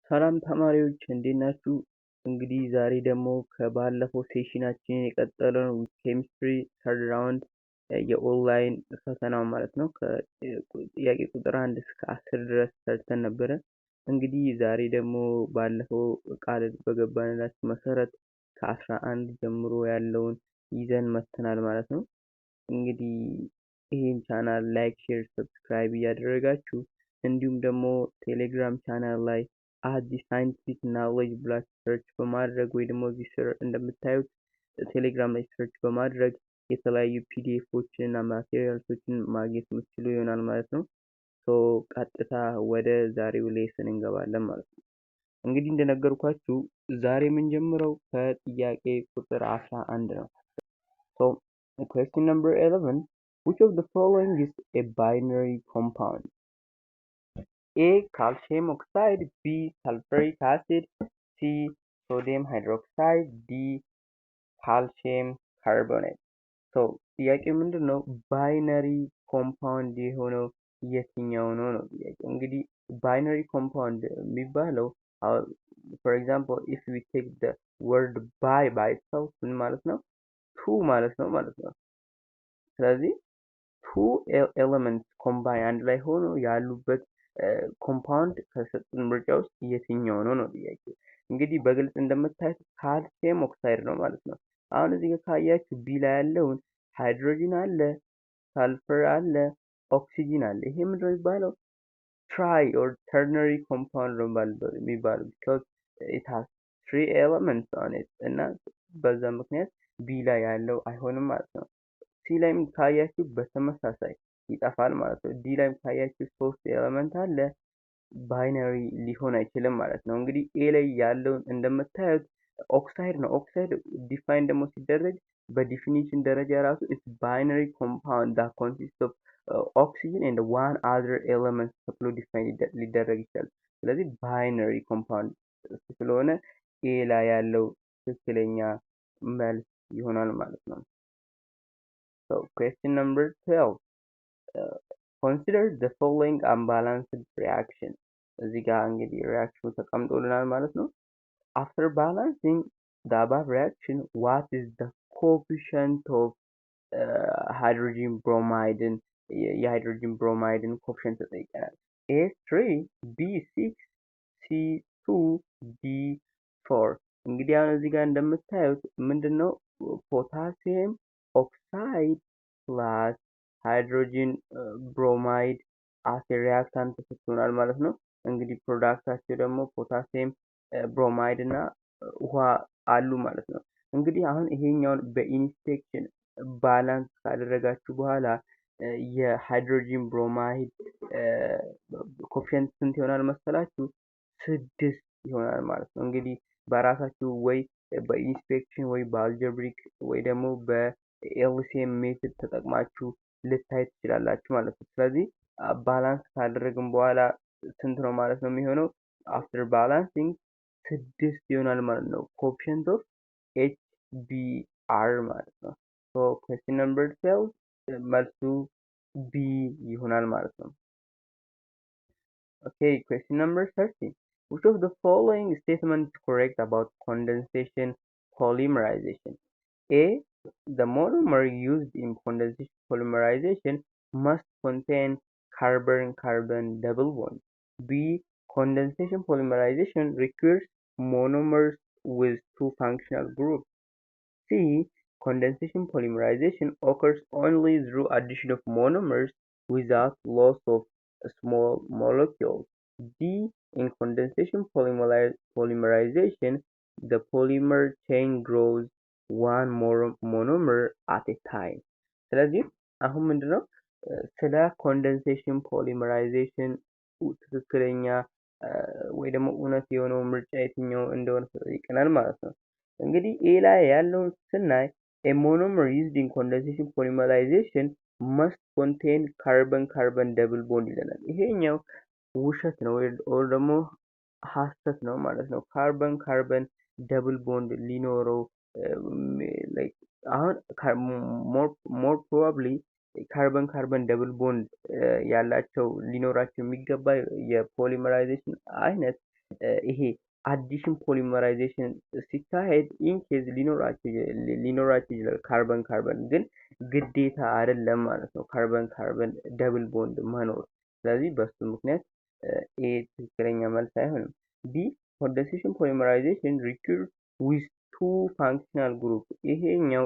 ሰላም ተማሪዎች እንዴት ናችሁ? እንግዲህ ዛሬ ደግሞ ከባለፈው ሴሽናችን የቀጠለው ኬሚስትሪ ተርድ ራውንድ የኦንላይን ፈተናው ማለት ነው። ከጥያቄ ቁጥር 1 እስከ 10 ድረስ ሰርተን ነበረ። እንግዲህ ዛሬ ደግሞ ባለፈው ቃል በገባንላችሁ መሰረት ከ11 ጀምሮ ያለውን ይዘን መጥተናል ማለት ነው። እንግዲህ ይህን ቻናል ላይክ፣ ሼር፣ ሰብስክራይብ እያደረጋችሁ እንዲሁም ደግሞ ቴሌግራም ቻናል ላይ አዲስ ሳይንቲፊክ ናውሌጅ ብላችሁ ሰርች በማድረግ ወይ ደግሞ እዚህ ስር እንደምታዩት ቴሌግራም ላይ ሰርች በማድረግ የተለያዩ ፒዲኤፎችን እና ማቴሪያልሶችን ማግኘት የምትችሉ ይሆናል ማለት ነው። ቀጥታ ወደ ዛሬው ሌሰን እንገባለን ማለት ነው። እንግዲህ እንደነገርኳችሁ ዛሬ የምንጀምረው ከጥያቄ ቁጥር 11 ነው። question number 11, which of the following is a binary compound? A. Calcium oxide, B. Sulfuric acid, C. Sodium hydroxide, D. Calcium carbonate. ጥያቄው ምንድን ነው? ባይነሪ ኮምፓውንድ የሆነው የትኛው ነው ነው ጥያቄው። እንግዲህ ባይነሪ ኮምፓውንድ የሚባለው for example if we take the word by itself ምን ማለት ነው? ቱ ማለት ነው ማለት ነው። ስለዚህ ቱ ኤሌመንትስ ኮምባይን አንድ ላይ ሆኖ ያሉበት ኮምፓውንድ ከሰጡን ምርጫ ውስጥ የትኛው ነው ነው ጥያቄው። እንግዲህ በግልጽ እንደምታዩት ካልሲየም ኦክሳይድ ነው ማለት ነው። አሁን እዚህ ጋር ካያችሁ ቢ ላይ ያለውን ሃይድሮጂን አለ፣ ሳልፈር አለ፣ ኦክሲጂን አለ። ይሄ ምንድነው የሚባለው? ትራይ ኦር ተርነሪ ኮምፓውንድ ነው የሚባለው because it has three elements on it እና በዛ ምክንያት ቢ ላይ ያለው አይሆንም ማለት ነው። ሲ ላይም ካያችሁ በተመሳሳይ ይጠፋል ማለት ነው። ዲ ላይም ካያችሁ ሶስት ኤሌመንት አለ፣ ባይነሪ ሊሆን አይችልም ማለት ነው። እንግዲህ ኤ ላይ ያለውን እንደምታዩት ኦክሳይድ ነው። ኦክሳይድ ዲፋይን ደግሞ ሲደረግ በዲፊኒሽን ደረጃ ራሱ ኢትስ ባይነሪ ኮምፓውንድ that consists of oxygen and one other element ተብሎ ዲፋይን ሊደረግ ይችላል። ስለዚህ ባይነሪ ኮምፓውንድ ስለሆነ ኤ ላይ ያለው ትክክለኛ መልስ ይሆናል ማለት ነው። Question number 12. Consider the following unbalanced reaction. እዚህ ጋር እንግዲህ ሪያክሽኑ ተቀምጦልናል ማለት ነው። After balancing the above reaction, what is the coefficient of hydrogen bromide? የሃይድሮጂን ብሮማይድን ኮፊሽንት ተጠይቀናል። A3, B6, C2, D4። እንግዲህ አሁን እዚህ ጋር እንደምታዩት ምንድነው ፖታሲየም ኦክሳይድ ፕላስ ሃይድሮጂን ብሮማይድ አስ ሪያክታንት ተሰጥቶናል ማለት ነው። እንግዲህ ፕሮዳክታቸው ደግሞ ፖታሲየም ብሮማይድ እና ውሃ አሉ ማለት ነው። እንግዲህ አሁን ይሄኛውን በኢንስፔክሽን ባላንስ ካደረጋችሁ በኋላ የሃይድሮጂን ብሮማይድ ኮፊሽንት ስንት ይሆናል መሰላችሁ? 6 ይሆናል ማለት ነው። እንግዲህ በራሳችሁ ወይ በኢንስፔክሽን ወይ በአልጀብሪክ ወይ ደግሞ በኤልሲኤም ሜትድ ተጠቅማችሁ ልታይ ትችላላችሁ ማለት ነው። ስለዚህ ባላንስ ካደረግን በኋላ ስንት ነው ማለት ነው የሚሆነው? አፍተር ባላንሲንግ 6 ይሆናል ማለት ነው። ኮፊሽንት ኦፍ HBr ማለት ነው። question number 12 መልሱ ቢ ይሆናል ማለት ነው። Okay, question number 13. Which of the following statements is correct about condensation polymerization? A. The monomer used in condensation polymerization must contain carbon-carbon double bond. B. Condensation polymerization requires monomers with two functional groups. C. Condensation polymerization occurs only through addition of monomers without loss of small molecules. D. In condensation polymerization, the polymer chain grows one monomer at a time. ስለዚህ አሁን ምንድነው ስለ ኮንደንሴሽን ፖሊመራይዜሽን ትክክለኛ ወይ ደግሞ እውነት የሆነው ምርጫ የትኛው እንደሆነ ተጠይቀናል ማለት ነው። እንግዲህ ኤ ላይ ያለውን ስናይ a monomer used in condensation polymerization must contain carbon-carbon double bond ይለናል። ይሄኛው ውሸት ነው ወይ ደግሞ ሐሰት ነው ማለት ነው። ካርበን ደብል ቦንድ ሊኖረው ላይክ አሁን ሞር ፕሮባብሊ ካርበን ደብል ቦንድ ያላቸው ሊኖራቸው የሚገባ የፖሊመራይዜሽን አይነት ይሄ አዲሽን ፖሊመራይዜሽን ሲካሄድ ኢንኬዝ ሊኖራቸው ይችላል ካርበን ካርበን ግን ግዴታ አይደለም ማለት ነው ካርበን ካርበን ደብል ቦንድ መኖር። ስለዚህ በሱ ምክንያት ኤ ትክክለኛ መልስ አይሆንም። ቢ ኮንደንሴሽን ፖሊመራይዜሽን ሪኩር ዊዝ ቱ ፋንክሽናል ግሩፕ ይሄኛው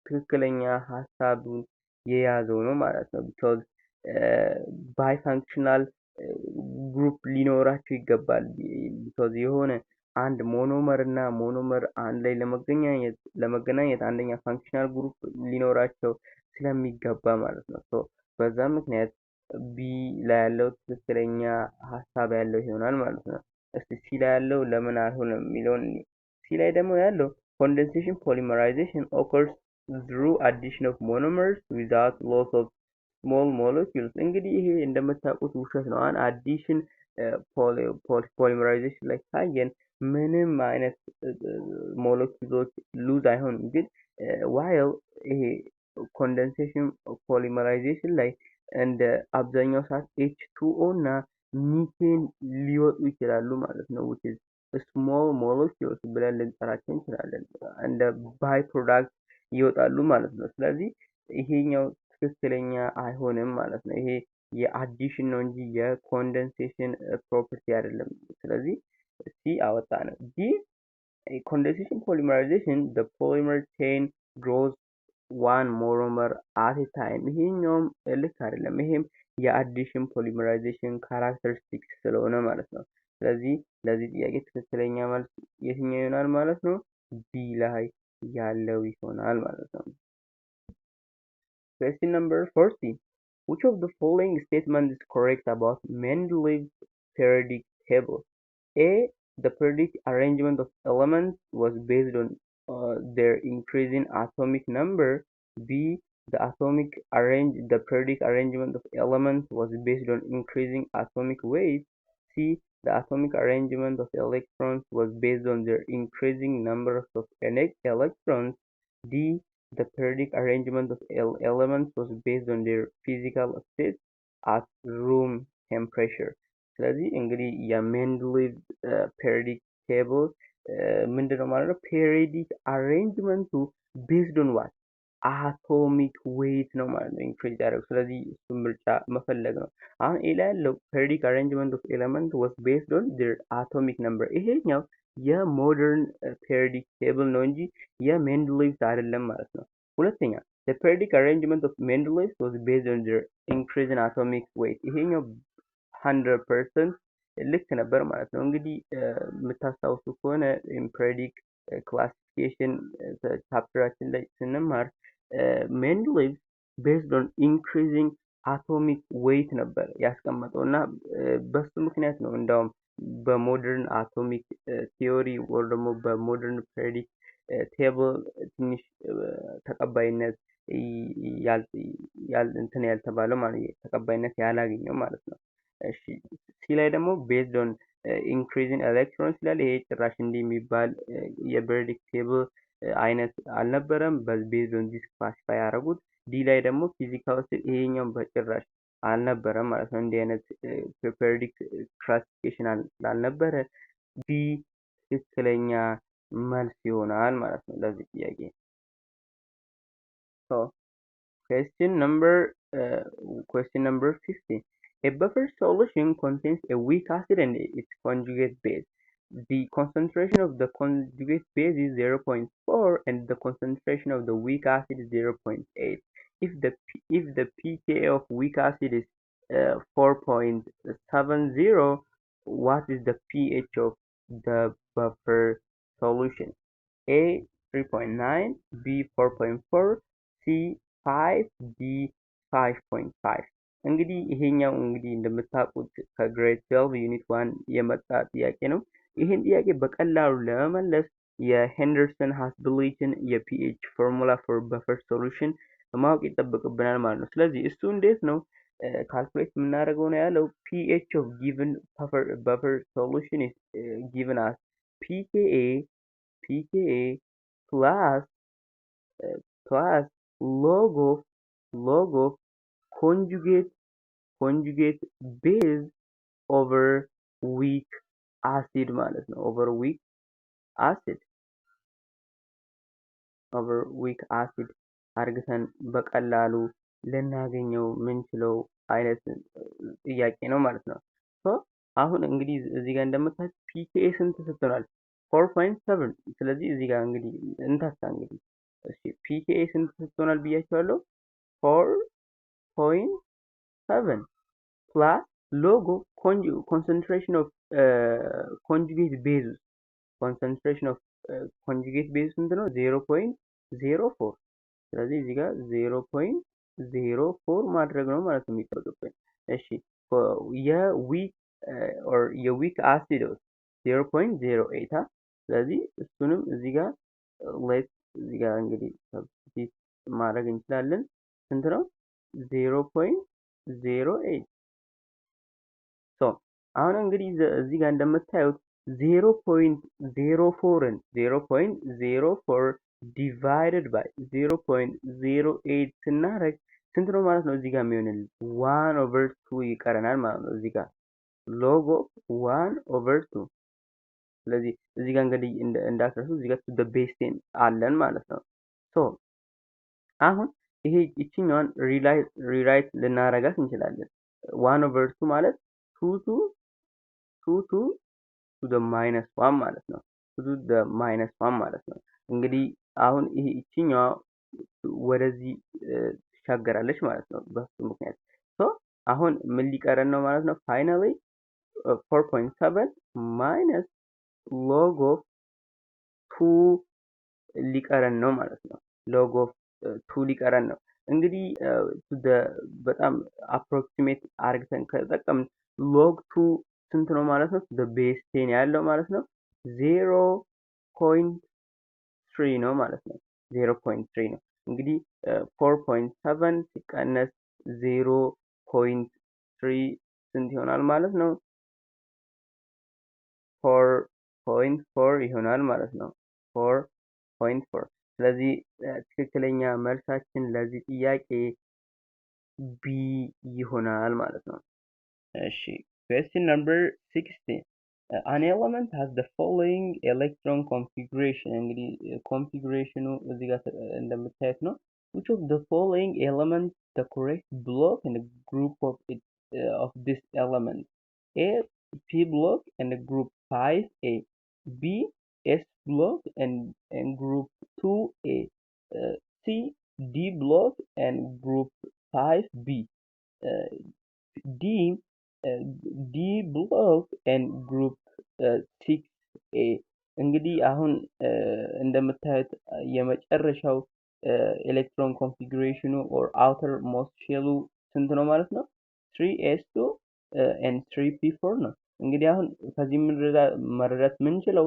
ትክክለኛ ሀሳቡን የያዘው ነው ማለት ነው። ቢኮዝ ባይ ፋንክሽናል ግሩፕ ሊኖራቸው ይገባል። ቢኮዝ የሆነ አንድ ሞኖመር እና ሞኖመር አንድ ላይ ለመገናኘት አንደኛ ፋንክሽናል ግሩፕ ሊኖራቸው ስለሚገባ ማለት ነው። ሶ በዛ ምክንያት ቢ ላይ ያለው ትክክለኛ ሀሳብ ያለው ይሆናል ማለት ነው። እስቲ ሲ ላይ ያለው ለምን አልሆነም የሚለውን ሲ ላይ ደግሞ ያለው ኮንደንሴሽን ፖሊመራይዜሽን ኦከርስ through addition of monomers without loss of small molecules እንግዲህ ይሄ እንደምታውቁት ውሸት ነው። አን አዲሽን ፖሊመራይዜሽን ላይ ካየን ምንም አይነት ሞለኪውሎች ሉዝ አይሆንም። ግን ዋይል ይሄ ኮንደንሴሽን ፖሊመራይዜሽን ላይ እንደ አብዛኛው ሰዓት H2O እና ሚቴን ሊወጡ ይችላሉ ማለት ነው። which is small molecules ብለን ልንጠራቸው እንችላለን። እንደ ባይ ፕሮዳክት ይወጣሉ ማለት ነው። ስለዚህ ይሄኛው ትክክለኛ አይሆንም ማለት ነው። ይሄ የአዲሽን ነው እንጂ የኮንደንሴሽን ፕሮፐርቲ አይደለም። ስለዚህ ሲ አወጣ ነው። ዲ condensation polymerization the polymer chain grows one monomer at a time ይሄኛውም ልክ አይደለም። ይሄም የአዲሽን ፖሊመራይዜሽን ካራክተሪስቲክስ ስለሆነ ማለት ነው። ስለዚህ ለዚህ ጥያቄ ትክክለኛ መልስ የትኛው ይሆናል ማለት ነው? ቢ ላይ ያለው ይሆናል ማለት ነው። Question number 40. Which of the following statements is correct about Mendeleev's periodic table? A. The periodic arrangement of elements was based on their increasing atomic number. B. The periodic arrangement of elements was based on increasing atomic weight. C. The atomic arrangement of electrons was based on their increasing number of electrons. D. The periodic arrangement of elements was based on their physical state at room temperature. ስለዚህ እንግዲህ የሜንድሊቭ ፔሪዮዲክ ቴብል ምንድነው ማለት ነው? ፔሪዮዲክ አሬንጅመንቱ ቤዝድ ኦን ዋት አቶሚክ ዌይት ነው ማለት ነው ኢንክሪዝ ያደረገው። ስለዚህ እሱን ምርጫ መፈለግ ነው። አሁን ኤ ላይ ያለው ፔሪዮዲክ አሬንጅመንት ኦፍ ኤሌመንት ዋዝ ቤዝድ ኦን ዜር አቶሚክ ነምበር ይሄኛው የሞደርን ፔሪዮዲክ ቴብል ነው እንጂ የሜንድሊቭ አይደለም ማለት ነው። ሁለተኛ the periodic arrangement of Mendeleev was based on their increasing atomic weight ይሄኛው 100% ልክ ነበር ማለት ነው። እንግዲህ የምታስታውሱ ከሆነ ፔሪዮዲክ ክላሲፊኬሽን ቻፕተራችን ላይ ስንማር ሜንድሊቭ ቤዝድ ኦን ኢንክሪዚንግ አቶሚክ ዌይት ነበር ያስቀመጠው እና በሱ ምክንያት ነው እንዳውም በሞደርን አቶሚክ ቲዮሪ ወይ ደግሞ በሞደርን ፔሪዮዲክ ቴብል ትንሽ ተቀባይነት ያልተባለው ማለት ተቀባይነት ያላገኘው ማለት ነው። እሺ ሲ ላይ ደግሞ ቤዝድ ኦን ኢንክሪዚንግ ኤሌክትሮንስ ይላል። ይሄ ጭራሽ እንዲህ የሚባል የፔሪዮዲክ ቴብል አይነት አልነበረም። ቤዝድ ኦን ዲስ ክላሲፋይ ያደረጉት። ዲ ላይ ደግሞ ፊዚካል ይሄኛው በጭራሽ አልነበረም ማለት ነው። እንዲህ አይነት ፔሪዮዲክ ክላሲፊኬሽን ስላልነበረ ቢ ትክክለኛ መልስ ይሆናል ማለት ነው ለዚህ ጥያቄ። So question number 50. A buffer solution contains a weak acid and its conjugate base. The concentration of the conjugate base is 0.4 and the concentration of the weak acid is 0.8. If the pKa of weak acid is 4.70, what is the pH of the buffer solution? A 3.9, B 4.4, C 5 ዲ 5.5 እንግዲህ ይሄኛው እንግዲህ እንደምታውቁት ከግሬድ 12 ዩኒት 1 የመጣ ጥያቄ ነው። ይሄን ጥያቄ በቀላሉ ለመመለስ የሄንደርሰን ሃስብሊትን የፒኤች ፎርሙላ ፎር በፈር ሶሉሽን ማወቅ ይጠበቅብናል ማለት ነው። ስለዚህ እሱ እንዴት ነው ካልኩሌት የምናደርገው ነው ያለው pH of given buffer solution is given as pKa plus log of conjugate base over weak አሲድ ማለት ነው። ኦቨር ዊክ አሲድ አርግተን በቀላሉ ልናገኘው ምንችለው አይነት ጥያቄ ነው ማለት ነው። አሁን እንግዲህ እዚህ ጋር እንደምታዩት ፒኬኤ ስንት ሰጥቶናል? 4.7 ስለዚህ እዚህ ጋር እንግዲህ እንታሳ እንግዲህ እሺ ፒኬኤ ስንት ሰጥቶናል ብያቸዋለሁ? 4.7 plus log of concentration of conjugate bases concentration of conjugate base ስንት ነው? 0.04 ስለዚህ እዚህ ጋር 0.04 ማድረግ ነው ማለት ነው የሚጠበቅብን። እሺ የዊክ አሲድ 0.08 ስለዚህ እሱንም እዚህ ጋር እዚህ ጋር እንግዲህ ሰብስቲት ማድረግ እንችላለን። ስንት ነው? 0.08 አሁን እንግዲህ እዚህ ጋር እንደምታዩት 0.04 divided by 0.08 ስናደርግ ስንት ነው ማለት ነው? እዚህ ጋር የሚሆንልን 1/2 ይቀረናል ማለት ነው። እዚህ ጋር log of 1/2 ስለዚህ እዚህ ጋር እንግዲህ እንዳትረሱ እዚህ ጋር to the base 10 አለን ማለት ነው። አሁን ይሄ እቺኛዋን ሪራይት ልናረጋት እንችላለን። 1/2 ማለት 2 to the minus 1 ማለት ነው። to the minus 1 ማለት ነው። እንግዲህ አሁን ይሄ እቺኛዋ ወደዚህ ትሻገራለች ማለት ነው በሱ ምክንያት። አሁን ምን ሊቀረን ነው ማለት ነው? ፋይናሊ 4.7 minus log of 2 ሊቀረን ነው ማለት ነው። log of 2 ሊቀረን ነው። እንግዲህ በጣም አፕሮክሲሜት አርግተን ከተጠቀምን log 2 ስንት ነው ማለት ነው? the base 10 ያለው ማለት ነው 0.3 ነው ማለት ነው። 0.3 ነው። እንግዲህ 4.7 ሲቀነስ 0.3 ስንት ይሆናል ማለት ነው? 4.4 ይሆናል ማለት ነው። 4.4 ስለዚህ ትክክለኛ መልሳችን ለዚህ ጥያቄ ቢ ይሆናል ማለት ነው። እሺ question number 16 an element has the following electron configuration እንግዲህ ኮንፊግሬሽኑ እዚህ ጋር እንደምታዩት ነው which of the following elements the correct block and the group of this element A P block and the group 5A B S block and group 2A C D block and group 5B D block and group 6A እንግዲህ አሁን እንደምታዩት የመጨረሻው ኤሌክትሮን ኮንፊግሬሽኑ ኦር አውተር ሞስት ሼሉ ስንት ነው ማለት ነው? 3s2 and 3p4 ነው። እንግዲህ አሁን ከዚህ መረዳት የምንችለው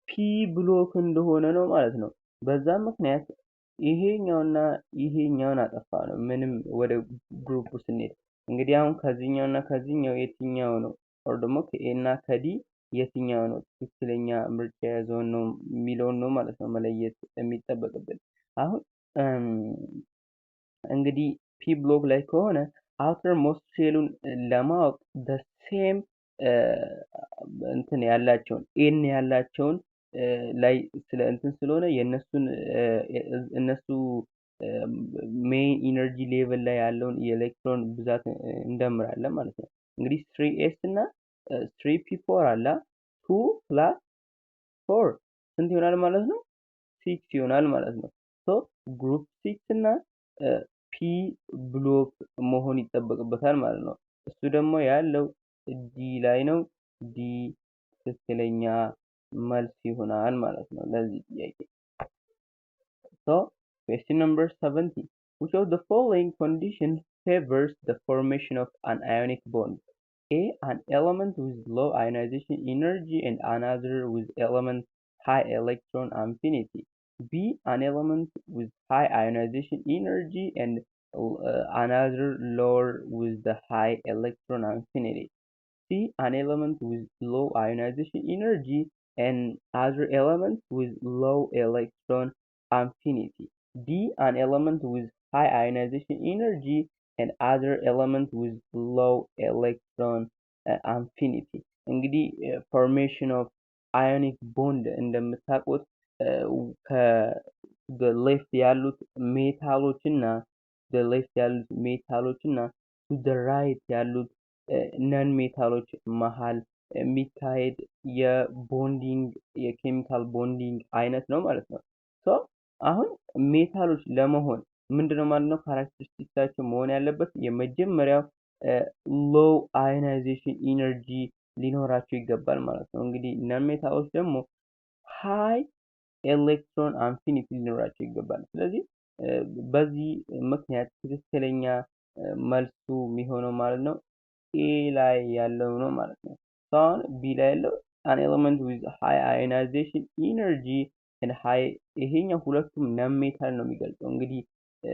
ፒ ብሎክ እንደሆነ ነው ማለት ነው። በዛ ምክንያት ይሄኛውና ይሄኛውን አጠፋ ነው ምንም ወደ ግሩፕ ስንሄድ እንግዲህ አሁን ከዚህኛውና ከዚህኛው የትኛው ነው ኦር ደግሞ ከኤ እና ከዲ የትኛው ነው ትክክለኛ ምርጫ የያዘውን ነው የሚለውን ነው ማለት ነው መለየት የሚጠበቅብን። አሁን እንግዲህ ፒ ብሎክ ላይ ከሆነ አውተር ሞስት ሼሉን ለማወቅ the same እንትን ያላቸውን ኤን ያላቸውን ላይ ስለ እንትን ስለሆነ የነሱን እነሱ ሜይን ኢነርጂ ሌቭል ላይ ያለውን የኤሌክትሮን ብዛት እንደምራለን ማለት ነው። እንግዲህ 3s እና 3p4 አለ 2 plus 4 ስንት ይሆናል ማለት ነው? 6 ይሆናል ማለት ነው። ግሩፕ 6 እና ፒ ብሎክ መሆን ይጠበቅበታል ማለት ነው። እሱ ደግሞ ያለው ዲ ላይ ነው። ዲ ትክክለኛ መልስ ይሆናል ማለት ነው ለዚህ ጥያቄ። question number 17 which of the following conditions favors the formation of an ionic bond? A an element with low ionization energy and another with element high electron affinity. B an element with high ionization energy and another lower with the high electron affinity. C an element with low ionization energy and other element with low electron affinity. D an element with high ionization energy and other element with low electron affinity. እንግዲህ ፎርሜሽን ኦፍ አዮኒክ ቦንድ እንደምታውቁት ከሌፍት ያሉት ሜታሎች እና ራይት ያሉት ነን ሜታሎች መሃል የሚካሄድ የቦንዲንግ የኬሚካል ቦንዲንግ አይነት ነው ማለት ነው። ሶ አሁን ሜታሎች ለመሆን ምንድነው ማለት ነው ካራክተሪስቲክሳቸው መሆን ያለበት የመጀመሪያው ሎው አዮናይዜሽን ኢነርጂ ሊኖራቸው ይገባል ማለት ነው። እንግዲህ ነን ሜታሎች ደግሞ ሃይ ኤሌክትሮን አፊኒቲ ሊኖራቸው ይገባል። ስለዚህ በዚህ ምክንያት ትክክለኛ መልሱ የሚሆነው ማለት ነው ኤ ላይ ያለው ነው ማለት ነው። አሁን ቢ ላይ ያለው an element with high ionization energy and high ይሄኛው ሁለቱም ነን ሜታል ነው የሚገልጸው። እንግዲህ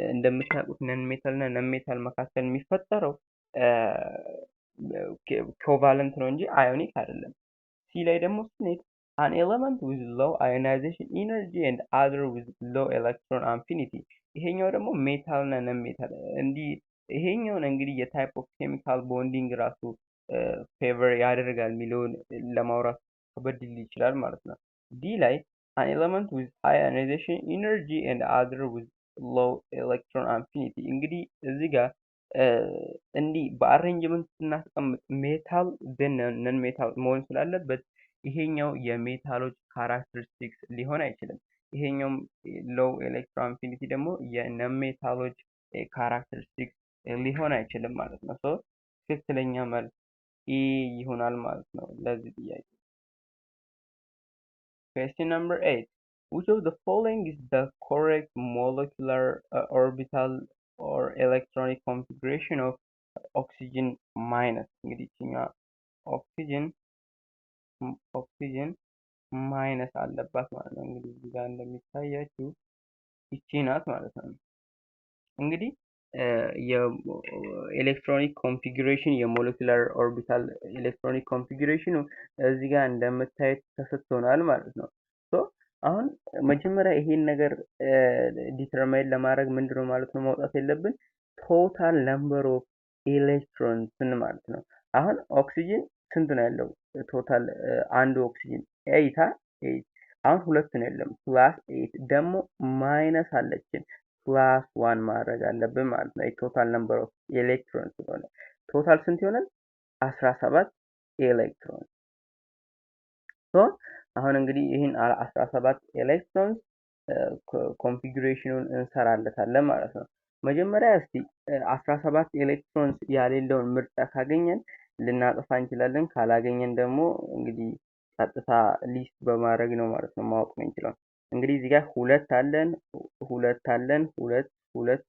እንደምታውቁት ነን ሜታል እና ነን ሜታል መካከል የሚፈጠረው ኮቫለንት ነው እንጂ አዮኒክ አይደለም። ሲ ላይ ደግሞ ስንሄድ an element with low ionization energy and other with low electron affinity ይሄኛው ደግሞ ሜታል እና ነን ሜታል እንዲህ ይሄኛውን እንግዲህ የታይፕ ኦፍ ኬሚካል ቦንዲንግ ራሱ ፌቨር ያደርጋል የሚለውን ለማውራት ከበድ ሊል ይችላል ማለት ነው። ዲ ላይ an element with high ionization energy and other with low electron affinity እንግዲህ እዚህ ጋር እንዲህ በአሬንጅመንት ስናስቀምጥ ሜታል ግን ነን ሜታል መሆን ስላለበት ይሄኛው የሜታሎች ካራክተሪስቲክስ ሊሆን አይችልም። ይሄኛውም ሎው ኤሌክትሮን አፊኒቲ ደግሞ የነን ሜታሎች ካራክተሪስቲክስ ሊሆን አይችልም ማለት ነው። ሶ ትክክለኛ መልስ ኢ ይሆናል ማለት ነው ለዚህ ጥያቄ። Question number 8. Which of the following is the correct molecular orbital or electronic configuration of oxygen minus? እንግዲህ ኦክሲጅን ማይነስ አለባት ማለት ነው። እንግዲህ እዚህ ጋር እንደሚታያችሁ ይቺ ናት ማለት ነው። እንግዲህ የኤሌክትሮኒክ ኮንፊጉሬሽን የሞለኪውላር ኦርቢታል ኤሌክትሮኒክ ኮንፊጉሬሽኑ እዚህ ጋር እንደምታዩት ተሰጥቶናል ማለት ነው። ሶ አሁን መጀመሪያ ይሄን ነገር ዲተርማይን ለማድረግ ምንድነው ማለት ነው ማውጣት የለብን ቶታል ነምበር ኦፍ ኤሌክትሮንስ ማለት ነው። አሁን ኦክሲጅን ስንት ነው ያለው ቶታል አንዱ ኦክሲጅን 8 አሁን ሁለት ነው ያለው ፕላስ 8 ደግሞ ማይነስ አለችን ፕላስ 1 ማድረግ አለብን ማለት ነው። ቶታል ነምበር ኦፍ ኤሌክትሮንስ ስለሆነ ቶታል ስንት ይሆናል 17 ኤሌክትሮን። ሶ አሁን እንግዲህ ይህን 17 ኤሌክትሮንስ ኮንፊጉሬሽኑን እንሰራለታለን ማለት ነው። መጀመሪያ እስቲ 17 ኤሌክትሮንስ ያሌለውን ምርጫ ካገኘን ልናጠፋ እንችላለን። ካላገኘን ደግሞ እንግዲህ ቀጥታ ሊስት በማድረግ ነው ማለት ነው ማወቅ የምንችለው። እንግዲህ እዚህ ጋር ሁለት አለን ሁለት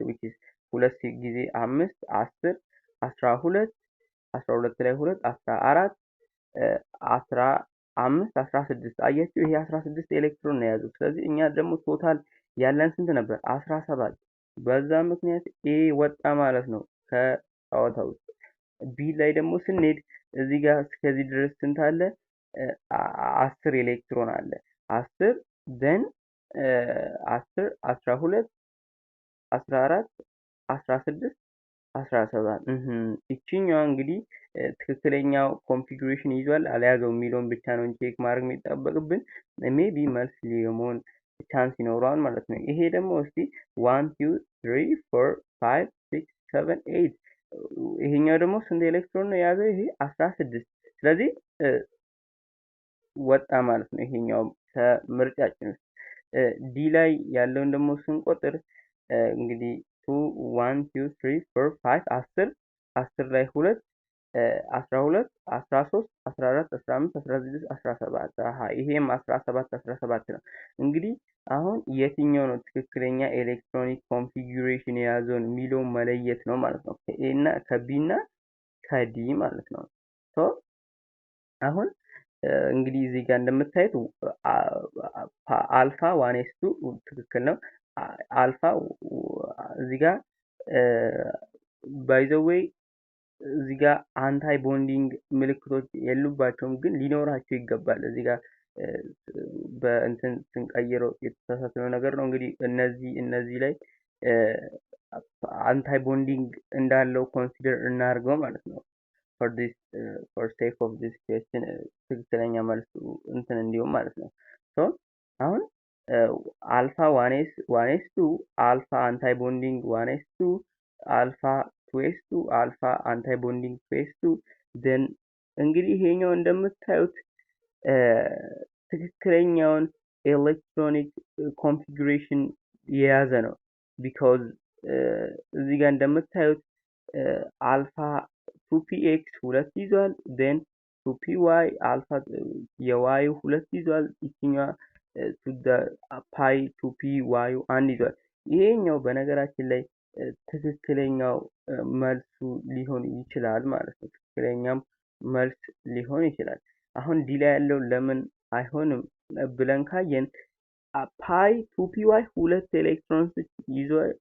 which is ሁለት ጊዜ 5 10 12 12 ላይ 2 14 15 16 አያችሁ ይሄ 16 ኤሌክትሮን ነው የያዘው። ስለዚህ እኛ ደግሞ ቶታል ያለን ስንት ነበር 17 በዛ ምክንያት ኤ ወጣ ማለት ነው ከጨዋታው ውስጥ። ቢ ላይ ደግሞ ስንሄድ እዚህ ጋር እስከዚህ ድረስ ስንት አለ 10 ኤሌክትሮን አለ 10 then 10 12 14 16 17 እቺኛዋ እንግዲህ ትክክለኛው ኮንፊጉሬሽን ይዟል አልያዘው የሚለውን ብቻ ነው ቼክ ማድረግ የሚጠበቅብን። ሜቢ መልስ ሊሆን ቻንስ ይኖረዋል ማለት ነው። ይሄ ደግሞ እስቲ 1 2 3 4 5 6 7 8 ይሄኛው ደግሞ ስንት ኤሌክትሮን ነው የያዘው ይሄ 16 ስለዚህ ወጣ ማለት ነው ይሄኛው ከምርጫችን ውስጥ። ዲ ላይ ያለውን ደግሞ ስንቆጥር እንግዲህ 2 1 2 3 4 5 10 10 ላይ 2 12 13 14 15 16 17 ይሄም 17 17 ነው። እንግዲህ አሁን የትኛው ነው ትክክለኛ ኤሌክትሮኒክ ኮንፊጉሬሽን የያዘውን የሚለውን መለየት ነው ማለት ነው። ከኤ እና ከቢ እና ከዲ ማለት ነው። ሶ አሁን እንግዲህ እዚህ ጋር እንደምታዩት አልፋ 1s2 ትክክል ነው። አልፋ እዚህ ጋር ባይ ዘ ዌይ እዚህ ጋር አንታይ ቦንዲንግ ምልክቶች የሉባቸውም ግን ሊኖራቸው ይገባል። እዚህ ጋር በእንትን ስንቀይረው የተሳሳተው ነገር ነው። እንግዲህ እነዚህ ላይ አንታይ ቦንዲንግ እንዳለው ኮንሲደር እናድርገው ማለት ነው። for this for sake of this question ትክክለኛ መልሱ እንትን እንዲሁም ማለት ነው። ሶ አሁን አልፋ ዋን ኤስ ቱ አልፋ አንታይ ቦንዲንግ ዋን ኤስ ቱ አልፋ ቱ ኤስ ቱ አልፋ አንታይ ቦንዲንግ ቱ ኤስ ቱ ደን እንግዲህ ይሄኛው እንደምታዩት ትክክለኛውን ኤሌክትሮኒክ ኮንፊግሬሽን የያዘ ነው። ቢኮዝ እዚህ ጋር እንደምታዩት አልፋ 2px ሁለት ይዟል። ዴን 2py አልፋ የዋዩ ሁለት ይዟል። ይችኛዋ ፓይ 2p ዋዩ አንድ ይዟል። ይሄኛው በነገራችን ላይ ትክክለኛው መልሱ ሊሆን ይችላል ማለት ነው። ትክክለኛም መልስ ሊሆን ይችላል። አሁን ዲ ላይ ያለው ለምን አይሆንም ብለን ካየን ፓይ 2py ሁለት ኤሌክትሮንስ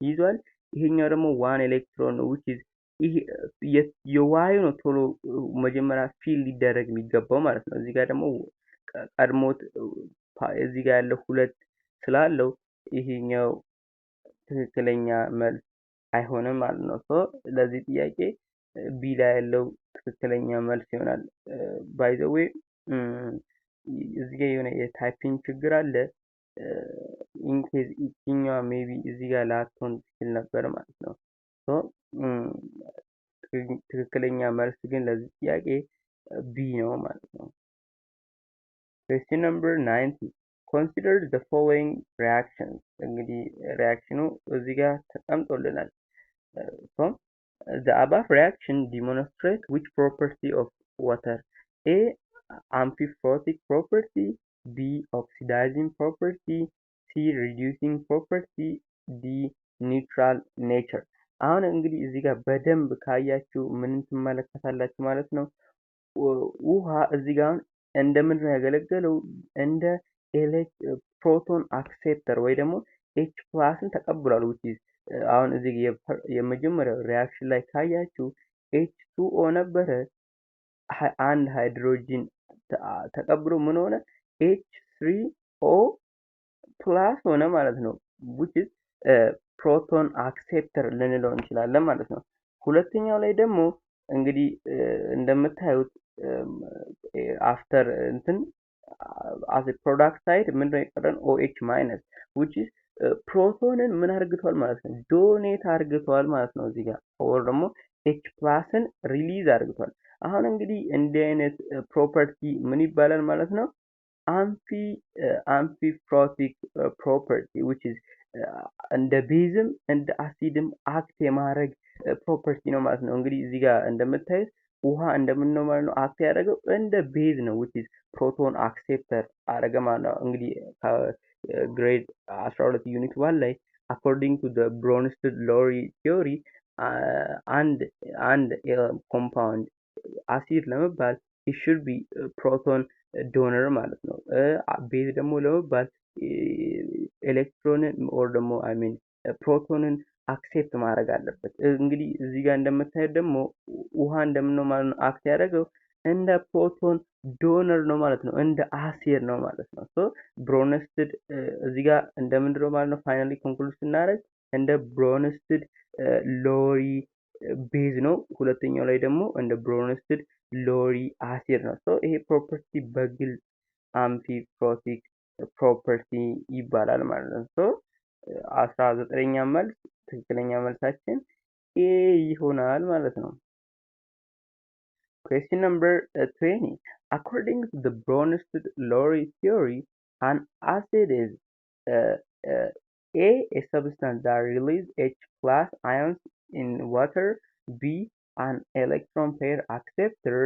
ይዟል። ይሄኛው ደግሞ ዋን ኤሌክትሮን ነው which is የዋዩ ነው ቶሎ መጀመሪያ ፊል ሊደረግ የሚገባው ማለት ነው። እዚህ ጋር ደግሞ ቀድሞት እዚህ ጋር ያለው ሁለት ስላለው ይሄኛው ትክክለኛ መልስ አይሆንም ማለት ነው። ሶ ለዚህ ጥያቄ ቢ ላይ ያለው ትክክለኛ መልስ ይሆናል። ባይ ዘ ዌይ እዚህ ጋር የሆነ የታይፒንግ ችግር አለ። ኢንኬዝ ይችኛዋ ሜቢ እዚህ ጋር ላትሆን ትችል ነበር ማለት ነው። ሶ ትክክለኛ መልስ ግን ለዚህ ጥያቄ ቢ ነው ማለት ነው። question number 90 consider the following reactions እንግዲህ ሪያክሽኑ እዚህ ጋር ተቀምጦልናል። so the above reaction demonstrate which property of water? A amphiphotic property, B oxidizing property, C reducing property, D neutral nature። አሁን እንግዲህ እዚህ ጋር በደንብ ካያችሁ ምን ትመለከታላችሁ ማለት ነው። ውሃ እዚህ ጋር እንደምን ነው ያገለገለው? እንደ ፕሮቶን አክሴፕተር ወይ ደግሞ ኤች ፕላስን ተቀብሏል። which is አሁን እዚህ የመጀመሪያው ሪያክሽን ላይ ካያችሁ H2O ነበረ አንድ ሃይድሮጂን ተቀብሎ ምን ሆነ? H3O ፕላስ ሆነ ማለት ነው። which is ፕሮቶን አክሴፕተር ልንለው እንችላለን ማለት ነው። ሁለተኛው ላይ ደግሞ እንግዲህ እንደምታዩት አፍተር እንትን as a product side ምንድነው የቀረን? OH ማይነስ which is ፕሮቶንን ምን አርግቷል ማለት ነው? ዶኔት አርግቷል ማለት ነው። እዚህ ጋር ኦር ደግሞ H ፕላስን ሪሊዝ አርግቷል። አሁን እንግዲህ እንዲህ አይነት ፕሮፐርቲ ምን ይባላል ማለት ነው? አምፊፕሮቲክ ፕሮፐርቲ which is እንደ ቤዝም እንደ አሲድም አክት የማድረግ ፕሮፐርቲ ነው ማለት ነው። እንግዲህ እዚህ ጋር እንደምታዩት ውሃ እንደምንነው ማለት ነው አክት ያደረገው እንደ ቤዝ ነው which is ፕሮቶን አክሴፕተር አረገ ማለት ነው። እንግዲህ ግሬድ 12 ዩኒት 1 ላይ according to the Bronsted-Lowry theory አንድ ኮምፓውንድ አሲድ ለመባል it should be proton donor ማለት ነው። ቤዝ ደግሞ ለመባል ኤሌክትሮንን ኦር ደግሞ አይ ሚን ፕሮቶንን አክሴፕት ማድረግ አለበት። እንግዲህ እዚህ ጋር እንደምታዩት ደግሞ ውሃ እንደምነው ማለት ነው አክት ያደረገው እንደ ፕሮቶን ዶነር ነው ማለት ነው። እንደ አሲድ ነው ማለት ነው። ሶ ብሮንስትድ እዚህ ጋር እንደምንድነው ማለት ነው ፋይናሊ ኮንክሉድ ስናደርግ እንደ ብሮንስትድ ሎሪ ቤዝ ነው። ሁለተኛው ላይ ደግሞ እንደ ብሮንስትድ ሎሪ አሲድ ነው። ሶ ይሄ ፕሮፐርቲ በግል አምፊፕሮቲክ ፕሮፐርቲ ይባላል ማለት ነው። ሶ 19ኛ መልስ ትክክለኛ መልሳችን ኤ ይሆናል ማለት ነው። question number 20 according to the Bronsted-Lowry theory an acid is a substance that releases H plus ions in water, B an electron pair acceptor,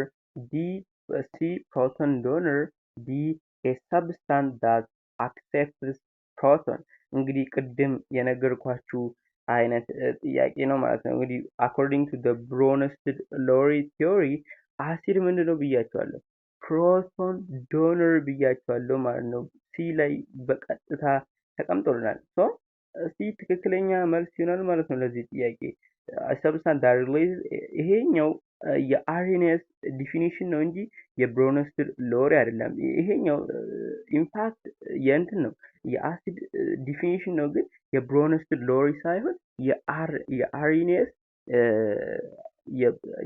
D C proton donor, D a substance that accepts proton። እንግዲህ ቅድም የነገርኳችሁ አይነት ጥያቄ ነው ማለት ነው። እንግዲህ according to the Bronsted-Lowry theory አሲድ ምንድነው ብያቸዋለሁ? ፕሮቶን ዶነር ብያቸዋለሁ ማለት ነው። ሲ ላይ በቀጥታ ተቀምጦልናል። ሶ ሲ ትክክለኛ መልስ ይሆናል ማለት ነው ለዚህ ጥያቄ። ሰብስታንስ ዳት ሪሊዝ ይሄኛው የአርኤንኤስ ዲፊኒሽን ነው እንጂ የብሮንስted-ሎሪ አይደለም። ይሄኛው ኢንፋክት የእንትን ነው የአሲድ ዲፊኒሽን ነው፣ ግን የብሮንስted-ሎሪ ሳይሆን የአርኤንኤስ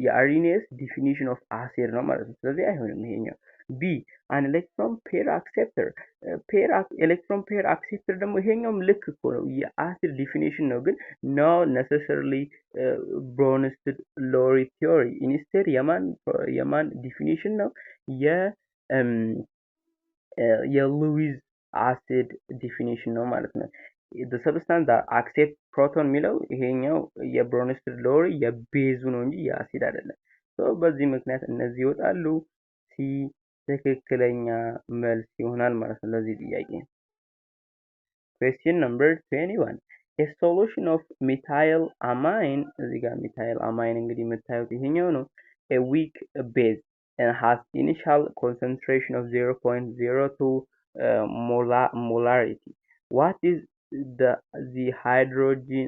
የአርኒየስ ዲፊኒሽን ኦፍ አሲድ ነው ማለት ነው። ስለዚህ አይሆንም ይሄኛው። ቢ አን ኤሌክትሮን ፔር አክሴፕተር ኤሌክትሮን ፔር አክሴፕተር ደግሞ ይሄኛውም ልክ እኮ ነው፣ የአሲድ ዲፊኒሽን ነው፣ ግን ኖ ነሰሰርሊ ብሮንስትድ ሎሪ ቲዮሪ ኢንስቴድ የማን ዲፊኒሽን ነው? የሉዊዝ አሲድ ዲፊኒሽን ነው ማለት ነው። the substance that accept proton የሚለው ይሄኛው የብሮንስትድ ሎሪ የቤዙ ነው እንጂ የአሲድ አይደለም። በዚህ ምክንያት እነዚህ ይወጣሉ። ሲ ትክክለኛ መልስ ይሆናል ማለት ነው ለዚህ ጥያቄ። question number 21 a solution of methyl amine እዚህ ጋር methyl amine እንግዲህ የምታዩት ይሄኛው ነው። a weak base and has initial concentration of 0.02 molarity. What is the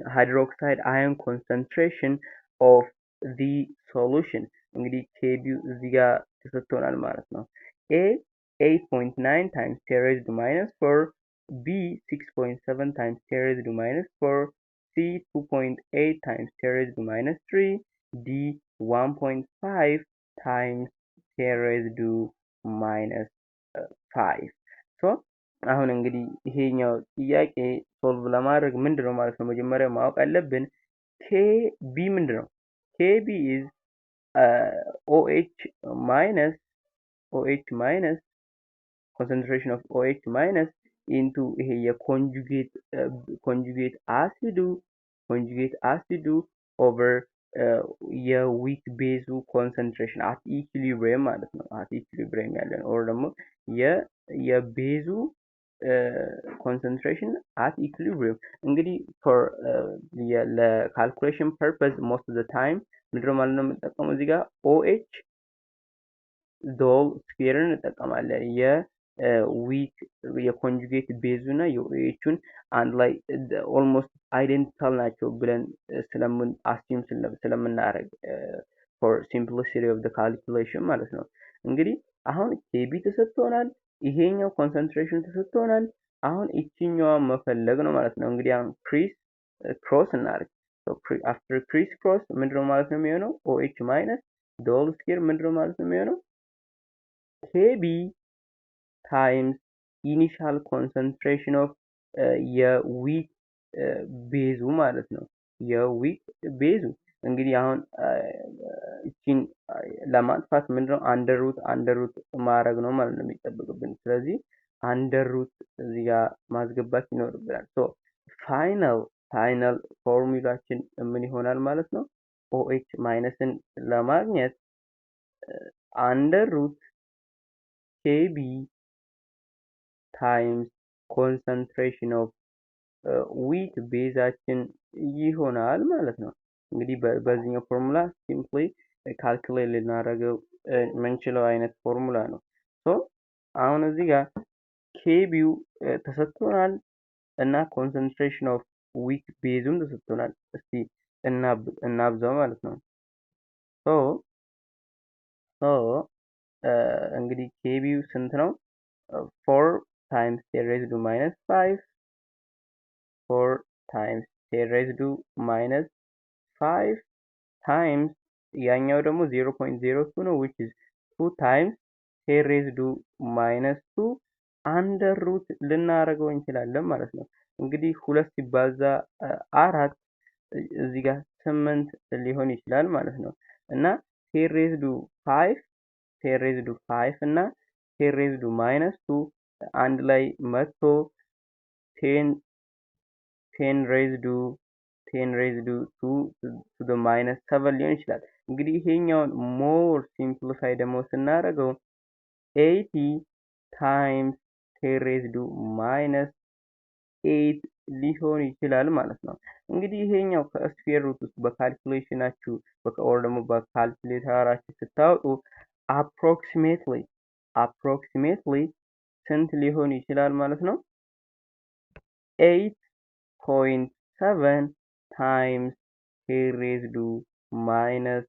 hydroxide ion concentration of the solution? እንግዲህ ኬቢው እዚህ ጋር ተሰጥቶናል ማለት ነው። A 8.9 times 10 raised to minus 4, B 6.7 times 10 raised to minus 4, C 2.8 times 10 raised to minus 3, D 1.5 times 10 raised to minus 5. so አሁን እንግዲህ ይሄኛው ጥያቄ ሶልቭ ለማድረግ ምንድነው ማለት ነው መጀመሪያ ማወቅ አለብን። KB ምንድነው? KB is OH minus concentration of OH minus into ይሄ የኮንጁጌት አሲዱ ኦቨር የዊክ ቤዙ ኮንሰንትሬሽን አት ኢኩሊብሪየም ማለት ነው። አት ኢኩሊብሪየም ያለ ነው ኦር ደግሞ የቤዙ ኮንሰንትሬሽን አት ኢኩሊብሪየም። እንግዲህ ፎር ለካልኩሌሽን ፐርፐዝ ሞስት ኦፍ ዘ ታይም ምንድነው ማለት ነው የምንጠቀመው እዚህ ጋር OH ዶል ስኩዌርን እንጠቀማለን። የዊክ የኮንጁጌት ቤዙ እና የኦኤቹን አንድ ላይ ኦልሞስት አይደንቲካል ናቸው ብለን ስለምናደርግ ፎር ሲምፕሊሲቲ ኦፍ ዘ ካልኩሌሽን ማለት ነው። እንግዲህ አሁን ኬቢ ተሰጥቶናል፣ ይሄኛው ኮንሰንትሬሽን ተሰጥቶናል። አሁን እቺኛዋ መፈለግ ነው ማለት ነው። እንግዲህ አሁን ክሮስ እናድርግ። አፍተር ክሪስ ክሮስ ምንድነው ማለት ነው የሚሆነው? OH ማይነስ ዶል ስኩዌር ምንድነው ማለት ነው የሚሆነው? KB ታይምስ ኢኒሻል ኮንሰንትሬሽን ኦፍ የዊክ ቤዙ ማለት ነው። የዊክ ቤዙ እንግዲህ አሁን እቺን ለማጥፋት ምንድነው አንደር ሩት ማድረግ ነው ማለት ነው የሚጠበቅብን። ስለዚህ አንደር ሩት እዚህ ጋር ማስገባት ይኖርብናል። ሶ ፋይናል ፎርሙላችን ምን ይሆናል ማለት ነው? OH ማይነስን ለማግኘት አንደር ሩት KB ታይምስ ኮንሰንትሬሽን ኦፍ ዊክ ቤዛችን ይሆናል ማለት ነው። እንግዲህ በዚህኛው ፎርሙላ ሲምፕሊ ካልኩሌት ልናደርገው የምንችለው አይነት ፎርሙላ ነው። ሶ አሁን እዚህ ጋር ኬቢው ተሰጥቶናል እና ኮንሰንትሬሽን ኦፍ ዊክ ቤዙም ተሰጥቶናል። እስቲ እናብዛው ማለት ነው። ሶ እንግዲህ ኬቢው ስንት ነው? 4 times 10 raised to minus 5 4 times 10 raised to minus 5 times ያኛው ደግሞ 0.02 ነው which is 2 times 10 raised to minus 2 አንደር ሩት ልናደርገው እንችላለን ማለት ነው። እንግዲህ 2 ሲባዛ 4 እዚህ ጋር 8 ሊሆን ይችላል ማለት ነው። እና 10 raised to 5 እና 10 raised to minus 2 አንድ ላይ መጥቶ 10 raised to 2 to the minus 7 ሊሆን ይችላል። እንግዲህ ይሄኛውን ሞር ሲምፕሊፋይ ደግሞ ስናደርገው 80 times 10 raised to minus 8 ሊሆን ይችላል ማለት ነው። እንግዲህ ይሄኛው ከስኩዌር ሩት ውስጥ በካልኩሌሽናችሁ ኦር ደግሞ በካልኩሌተራችሁ ስታወጡ approximately ስንት ሊሆን ይችላል ማለት ነው? 8.7 times 10 raised to minus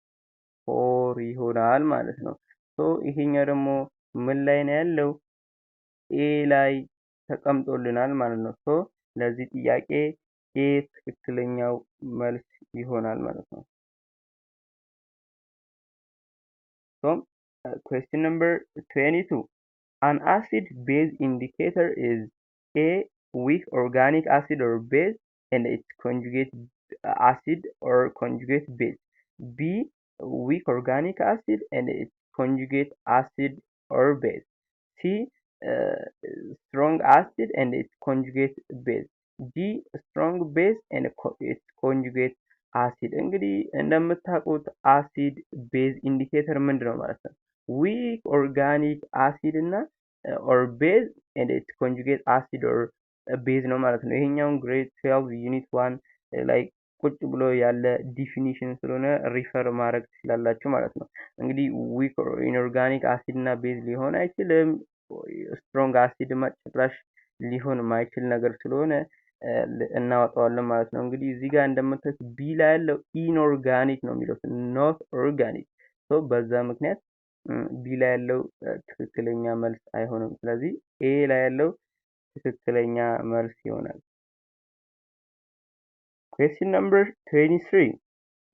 4 ይሆናል ማለት ነው። ሶ ይሄኛው ደግሞ ምን ላይ ነው ያለው? ኤ ላይ ተቀምጦልናል ማለት ነው። ሶ ለዚህ ጥያቄ ኤ ትክክለኛው መልስ ይሆናል ማለት ነው። So question number 22. An acid-base indicator is A. Weak organic acid or base and its conjugate acid or conjugate base. B. Weak organic acid and its conjugate acid or base. C. Strong acid and its conjugate base. D. Strong base and its conjugate acid። እንግዲህ እንደምታውቁት አሲድ ቤዝ ኢንዲኬተር ምንድን ነው ማለት ነው? ዊክ ኦርጋኒክ አሲድ እና ኦር ቤዝ ኤንድ ኢትስ ኮንጁጌት አሲድ ኦር ቤዝ ነው ማለት ነው። ይሄኛውን ግሬድ 12 ዩኒት 1 ላይ ቁጭ ብሎ ያለ ዲፊኒሽን ስለሆነ ሪፈር ማድረግ ትችላላችሁ ማለት ነው። እንግዲህ ዊክ ኢንኦርጋኒክ አሲድ እና ቤዝ ሊሆን አይችልም። ስትሮንግ አሲድ ጭራሽ ሊሆን ማይችል ነገር ስለሆነ እናወጣዋለን ማለት ነው። እንግዲህ እዚህ ጋር እንደምታዩት ቢ ላይ ያለው ኢንኦርጋኒክ ነው የሚለው ኖት ኦርጋኒክ። ሶ በዛ ምክንያት ቢ ላይ ያለው ትክክለኛ መልስ አይሆንም። ስለዚህ ኤ ላይ ያለው ትክክለኛ መልስ ይሆናል። Question number 23.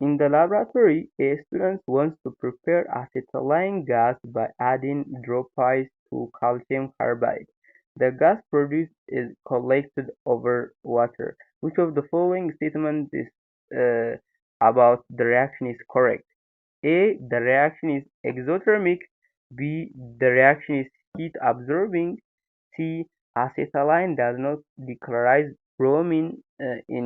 In the laboratory, a student wants to prepare acetylene gas by adding dropies to calcium carbide. The gas produced is collected over water. Which of the following statements is about the reaction is correct? A. The reaction is exothermic. B. The reaction is heat absorbing. C. Acetylene does not dechlorize bromine in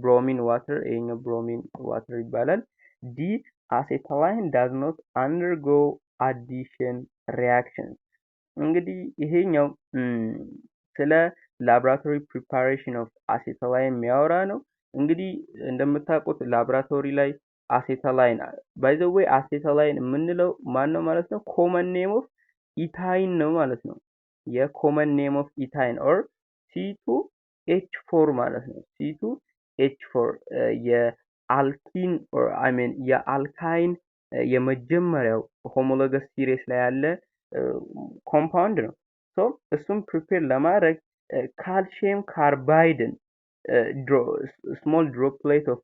bromine water. ይሄኛው bromine water ይባላል። D. Acetylene does not undergo addition reactions. እንግዲህ ይሄኛው ስለ ላብራቶሪ ፕሪፓሬሽን ኦፍ አሴታላይን የሚያወራ ነው። እንግዲህ እንደምታውቁት ላብራቶሪ ላይ አሴታላይን ባይ ዘ ዌይ አሴታላይን የምንለው ማን ነው ማለት ነው? ኮመን ኔም ኦፍ ኢታይን ነው ማለት ነው። የኮመን ኔም ኦፍ ኢታይን ኦር C2H4 ማለት ነው። C2H4 የአልኪን ኦር አይ ሚን የአልካይን የመጀመሪያው ሆሞሎገስ ሲሪስ ላይ ያለ ኮምፓውንድ ነው። ሶ እሱም ፕሪፔር ለማድረግ ካልሲየም ካርባይድን ስሞል ድሮፕሌት ኦፍ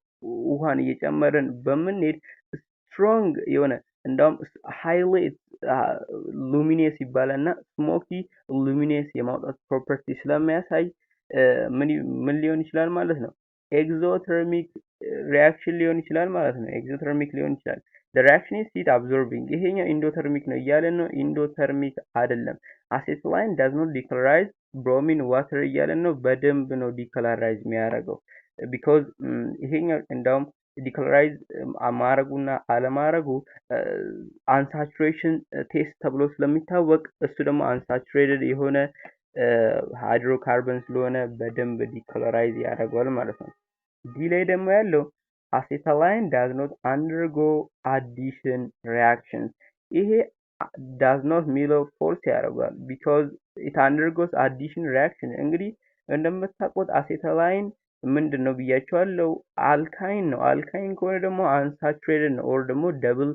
ውሃን እየጨመረን በምንሄድ ስትሮንግ የሆነ እንዳውም ሃይሊ ሉሚኔስ ይባላል እና ስሞኪ ሉሚኔስ የማውጣት ፕሮፐርቲ ስለሚያሳይ ምን ሊሆን ይችላል ማለት ነው? ኤግዞተርሚክ ሪያክሽን ሊሆን ይችላል ማለት ነው። ኤግዞተርሚክ ሊሆን ይችላል። the reaction is heat absorbing። ይሄኛው ኢንዶተርሚክ ነው እያለን ነው። ኢንዶተርሚክ አይደለም። acetylene does not dechlorize bromine water እያለን ነው። በደንብ ነው ዲክላራይዝ የሚያደርገው because ይሄኛው እንዳውም ዲክላራይዝ ማረጉና አለማረጉ አንሳቹሬሽን ቴስት ተብሎ ስለሚታወቅ እሱ ደግሞ አንሳቹሬትድ የሆነ ሃይድሮካርበን ስለሆነ በደንብ ዲክላራይዝ ያደርገዋል ማለት ነው። ዲ ላይ ደግሞ ያለው acetylene does not undergo addition reactions። ይሄ does not የሚለው ፎልስ ያደርጋል because it undergoes addition reaction። እንግዲህ እንደምታውቁት acetylene ምንድን ነው ብያቸዋለሁ? አልካይን ነው። አልካይን ከሆነ ደግሞ አንሳቹሬትድ ነው ኦር ደግሞ ደብል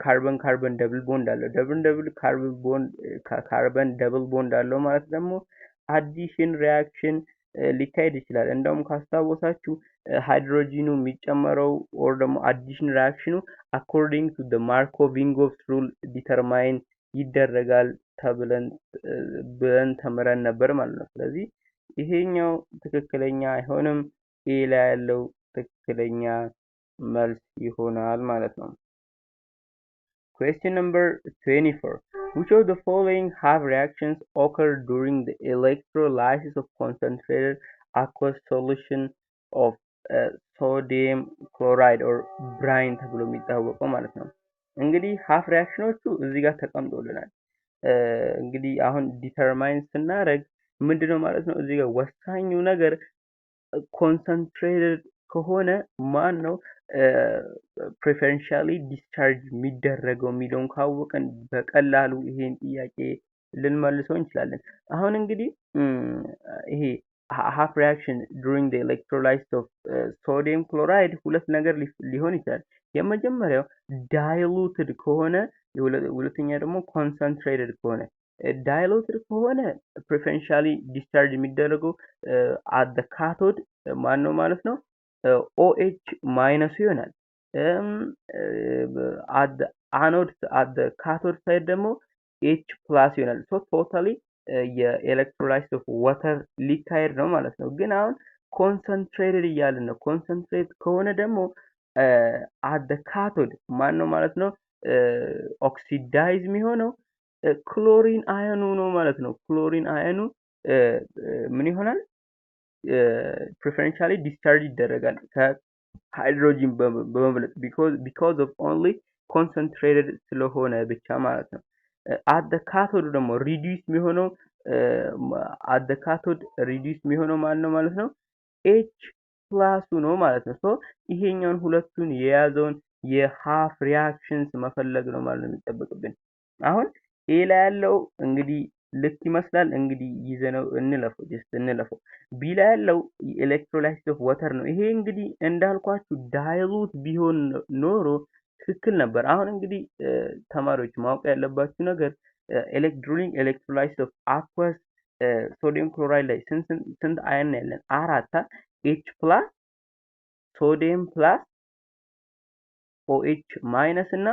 ካርበን ካርበን ደብል ቦንድ አለው። ደብል ካርበን ደብል ቦንድ አለው ማለት ደግሞ አዲሽን ሪያክሽን ሊካሄድ ይችላል። እንደውም ካስታወሳችሁ ሃይድሮጂኑ የሚጨመረው ኦር ደግሞ አዲሽን ሪያክሽኑ አኮርዲንግ ቱ ዘ ማርኮቪንጎቭስ ሩል ዲተርማይን ይደረጋል ብለን ተምረን ነበር ማለት ነው። ስለዚህ ይሄኛው ትክክለኛ አይሆንም። ኤ ላይ ያለው ትክክለኛ መልስ ይሆናል ማለት ነው። Question number 24. Which of the following have reactions occur during the electrolysis of concentrated aqueous solution of sodium chloride or brine ተብሎ የሚታወቀው ማለት ነው። እንግዲህ ሀፍ ሪያክሽኖቹ እዚህ ጋር ተቀምጦልናል። እንግዲህ አሁን ዲተርማይን ስናደርግ ምንድነው ማለት ነው? እዚህ ጋር ወሳኙ ነገር ኮንሰንትሬትድ ከሆነ ማን ነው ፕሪፈረንሻሊ ዲስቻርጅ የሚደረገው የሚለውን ካወቀን በቀላሉ ይሄን ጥያቄ ልንመልሰው እንችላለን። አሁን እንግዲህ ይሄ half reaction during the electrolysis of sodium chloride ሁለት ነገር ሊሆን ይችላል። የመጀመሪያው diluted ከሆነ ሁለተኛ ደግሞ concentrated ከሆነ diluted ከሆነ preferentially discharge የሚደረገው at the cathode ማን ነው ማለት ነው? OH ማይነሱ ይሆናል። at the አኖድ at the cathode side ደግሞ H ፕላስ ይሆናል። ሶ ቶታሊ የኤሌክትሮላይት ኦፍ ዋተር ሊካሄድ ነው ማለት ነው። ግን አሁን ኮንሰንትሬትድ እያልን ነው። ኮንሰንትሬት ከሆነ ደግሞ at the cathode ማን ነው ማለት ነው ኦክሲዳይዝ የሚሆነው ክሎሪን አየኑ ነው ማለት ነው። ክሎሪን አየኑ ምን ይሆናል preferentially discharge ይደረጋል ከሃይድሮጂን በመብለጥ because of only concentrated ስለሆነ ብቻ ማለት ነው። at the cathode ደግሞ reduce የሚሆነው at the cathode reduce የሚሆነው ማለት ነው H ፕላሱ ነው ማለት ነው። ሶ ይሄኛውን ሁለቱን የያዘውን የሃፍ ሪአክሽንስ መፈለግ ነው ማለት ነው የሚጠበቅብን። አሁን ኤ ላይ ያለው እንግዲህ ልክ ይመስላል እንግዲህ ይዘነው እንለፈው። ቢ ላይ ያለው ኤሌክትሮላይት ኦፍ ዋተር ነው። ይሄ እንግዲህ እንዳልኳችሁ ዳይሉት ቢሆን ኖሮ ትክክል ነበር። አሁን እንግዲህ ተማሪዎች ማወቅ ያለባችሁ ነገር ድሪንግ ኤሌክትሮላይት ኦፍ አኳስ ሶዲየም ክሎራይድ ላይ ስንት አየን ያለን? አራት ኤች ፕላስ ሶዲየም ፕላስ OH ማይነስ እና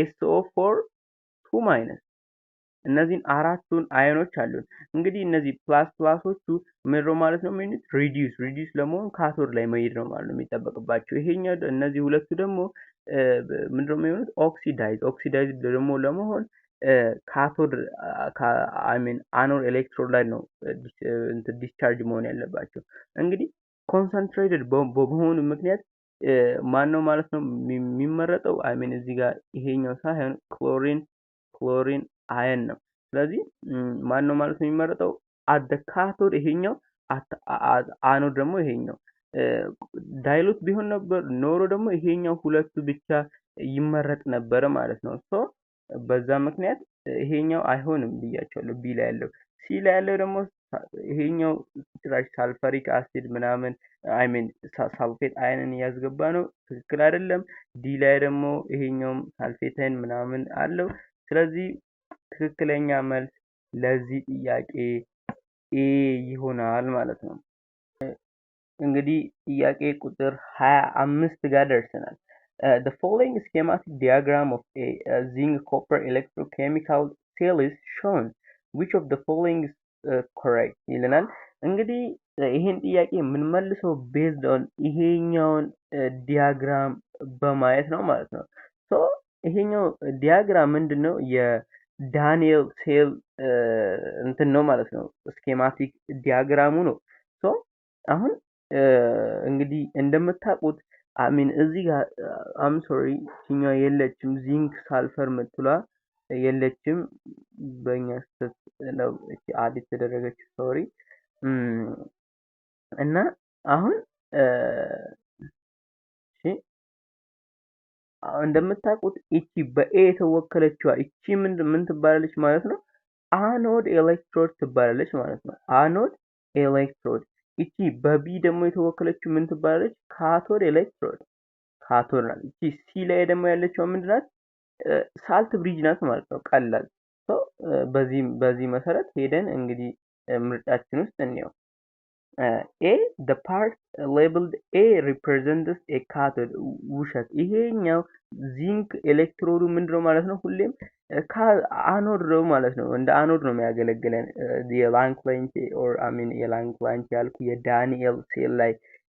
SO4 2 ማይነስ እነዚህን አራቱን አዮኖች አሉን። እንግዲህ እነዚህ ፕላሶቹ ምንድነው ማለት ነው የሚሉት ሪዲዩስ ለመሆን ካቶድ ላይ መሄድ ነው ማለት ነው የሚጠበቅባቸው። ይሄኛው እነዚህ ሁለቱ ደግሞ ምንድነው የሚሆኑት ኦክሲዳይዝ ደግሞ ለመሆን ካቶድ አኖድ ኤሌክትሮድ ላይ ነው ዲስቻርጅ መሆን ያለባቸው። እንግዲህ ኮንሰንትሬትድ በመሆኑ ምክንያት ማን ነው ማለት ነው የሚመረጠው? እዚህ ጋር ይሄኛው ሳይሆን ክሎሪን አየን ነው። ስለዚህ ማን ነው ማለት ነው የሚመረጠው? አት ካቶድ ይሄኛው አኖድ ደግሞ ይሄኛው ዳይሉት ቢሆን ነበር ኖሮ ደግሞ ይሄኛው ሁለቱ ብቻ ይመረጥ ነበር ማለት ነው። ሶ በዛ ምክንያት ይሄኛው አይሆንም ብያቸዋለሁ። ቢ ላይ ያለው ሲ ላይ ያለው ደግሞ ይሄኛው ጭራሽ ሳልፈሪክ አሲድ ምናምን ሳልፌት አይንን እያስገባ ነው። ትክክል አይደለም። ዲ ላይ ደግሞ ይሄኛውም ሳልፌታይን ምናምን አለው። ስለዚህ ትክክለኛ መልስ ለዚህ ጥያቄ ኤ ይሆናል ማለት ነው። እንግዲህ ጥያቄ ቁጥር 25 ጋር ደርሰናል። The following schematic diagram of a zinc copper electrochemical cell is shown. Which of the following is correct? ይለናል። እንግዲህ ይሄን ጥያቄ የምንመልሰው ቤዝድ ኦን ይሄኛውን ዲያግራም በማየት ነው ማለት ነው። ሶ ይሄኛው ዲያግራም ምንድነው? የዳንኤል ሴል እንትን ነው ማለት ነው። ስኬማቲክ ዲያግራሙ ነው። ሶ አሁን እንግዲህ እንደምታውቁት እዚህ ጋር ሶሪ እኛ የለችም ዚንክ ሳልፈር ምትሏ የለችም። በእኛ ስህተት ነው እቺ አዲስ ተደረገች ሶሪ። እና አሁን እንደምታውቁት እቺ በኤ የተወከለችዋ እቺ ምን ትባላለች ማለት ነው? አኖድ ኤሌክትሮድ ትባላለች ማለት ነው። አኖድ ኤሌክትሮድ። እቺ በቢ ደግሞ የተወከለችው ምን ትባላለች? ካቶድ ኤሌክትሮድ ካቶድ ናት። እቺ ሲ ላይ ደግሞ ያለችው ምንድናት? ሳልት ብሪጅ ናት ማለት ነው። ቀላል በዚህ መሰረት ሄደን እንግዲህ ምርጫችን ውስጥ እንየው። A the part labeled A represents a cathode ውሸት። ይሄኛው ዚንክ ኤሌክትሮዱ ምንድነው ማለት ነው? ሁሌም አኖድ ነው ማለት ነው። እንደ አኖድ ነው የሚያገለግለን። የላንክላይን ኦር የላንክላይን ያልኩ የዳንኤል ሴል ላይ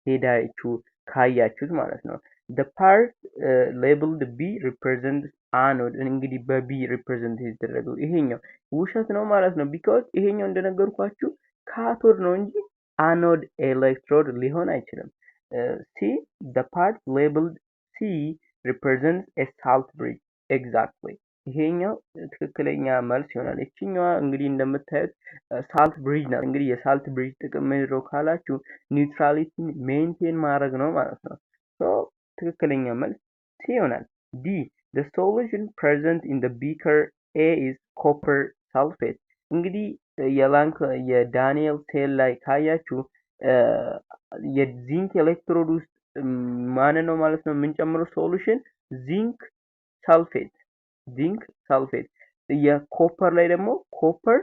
ሄዳችሁ ካያችሁት ማለት ነው። the part labeled B represents anode እንግዲህ በቢ ሪፕሬዘንት የተደረገው ይሄኛው ውሸት ነው ማለት ነው። because ይሄኛው እንደነገርኳችሁ ካቶድ ነው እንጂ anode electrode ሊሆን አይችልም። C the part labeled C represents a salt bridge exactly ይሄኛው ትክክለኛ መልስ ይሆናል። እቺኛዋ እንግዲህ እንደምታዩት ሳልት ብሪጅ ናት። እንግዲህ የሳልት ብሪጅ ጥቅም ምንድነው ካላችሁ ኒውትራሊቲን ሜንቴን ማድረግ ነው ማለት ነው። ሶ ትክክለኛ መልስ C ይሆናል። D the solution present in the beaker A is copper sulfate እንግዲህ የዳንኤል ሴል ላይ ካያችሁ የዚንክ ኤሌክትሮድ ውስጥ ማን ነው ማለት ነው የምንጨምረው ሶሉሽን ዚንክ ሳልፌት የኮፐር ላይ ደግሞ ኮፐር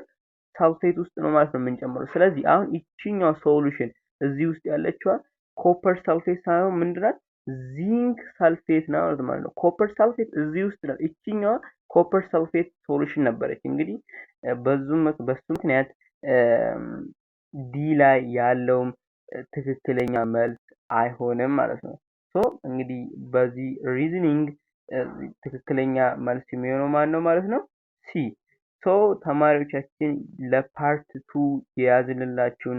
ሳልፌት ውስጥ ነው ማለት ነው የምንጨምረው። ስለዚህ አሁን ይቺኛው ሶሉሽን እዚህ ውስጥ ያለችዋ ኮፐር ሳልፌት ሳይሆን ምንድናት? ዚንክ ሰልፌት ነው ማለት ነው። ኮፐር ሰልፌት እዚህ ውስጥ ነው። እቺኛዋ ኮፐር ሰልፌት ሶሉሽን ነበረች። እንግዲህ በሱ ምክንያት ዲ ላይ ያለውም ትክክለኛ መልስ አይሆንም ማለት ነው። ሶ እንግዲህ በዚህ ሪዝኒንግ ትክክለኛ መልስ የሚሆነው ማን ነው ማለት ነው? ሲ። ሶ ተማሪዎቻችን ለፓርት ቱ የያዝንላችሁን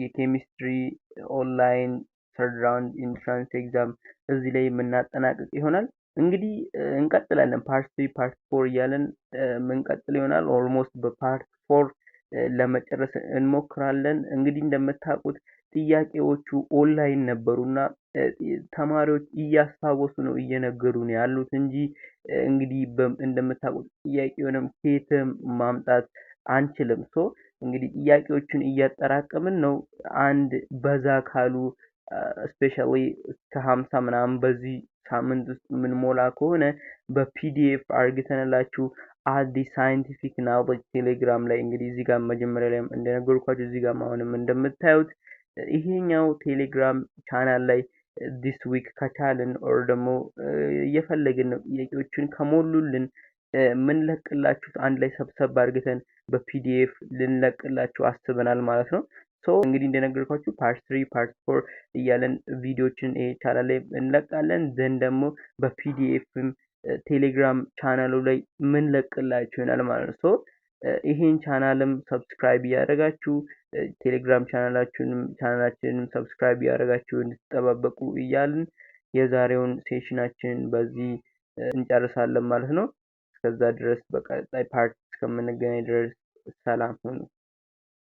የኬሚስትሪ ኦንላይን ሰርድ ራውንድ ኢንትራንስ ኤግዛም እዚህ ላይ የምናጠናቅቅ ይሆናል። እንግዲህ እንቀጥላለን ፓርት 3 ፓርት 4 እያለን የምንቀጥል ይሆናል። ኦልሞስት በፓርት 4 ለመጨረስ እንሞክራለን። እንግዲህ እንደምታውቁት ጥያቄዎቹ ኦንላይን ነበሩና ተማሪዎች እያስታወሱ ነው እየነገሩን ያሉት እንጂ እንግዲህ እንደምታውቁት ጥያቄውንም ከየትም ማምጣት አንችልም። ሶ እንግዲህ ጥያቄዎቹን እያጠራቀምን ነው። አንድ በዛ ካሉ ስፔሻሊ ከ50 ምናምን በዚህ ሳምንት ውስጥ የምንሞላ ከሆነ በፒዲኤፍ አርግተንላችሁ አዲስ ሳይንቲፊክ ናውሌጅ ቴሌግራም ላይ እንግዲህ እዚህ ጋር መጀመሪያ ላይ እንደነገርኳችሁ እዚህ ጋር አሁንም እንደምታዩት ይሄኛው ቴሌግራም ቻናል ላይ ዲስ ዊክ ከቻልን ኦር ደግሞ እየፈለግን ነው ጥያቄዎችን ከሞሉልን ምንለቅላችሁ አንድ ላይ ሰብሰብ አድርገን በፒዲኤፍ ልንለቅላችሁ አስበናል ማለት ነው። ሶ እንግዲህ እንደነገርኳችሁ ፓርት 3 ፓርት 4 እያለን ቪዲዮችን ቻናል ላይ እንለቃለን። ዘን ደግሞ በፒዲኤፍም ቴሌግራም ቻናሉ ላይ ምን ለቅላችሁ ይሆናል ማለት ነው። ሶ ይሄን ቻናልም ሰብስክራይብ እያደረጋችሁ ቴሌግራም ቻናላችንንም ሰብስክራይብ እያደረጋችሁ እንድትጠባበቁ እያልን የዛሬውን ሴሽናችን በዚህ እንጨርሳለን ማለት ነው። እስከዛ ድረስ በቀጣይ ፓርት እስከምንገናኝ ድረስ ሰላም ሁኑ።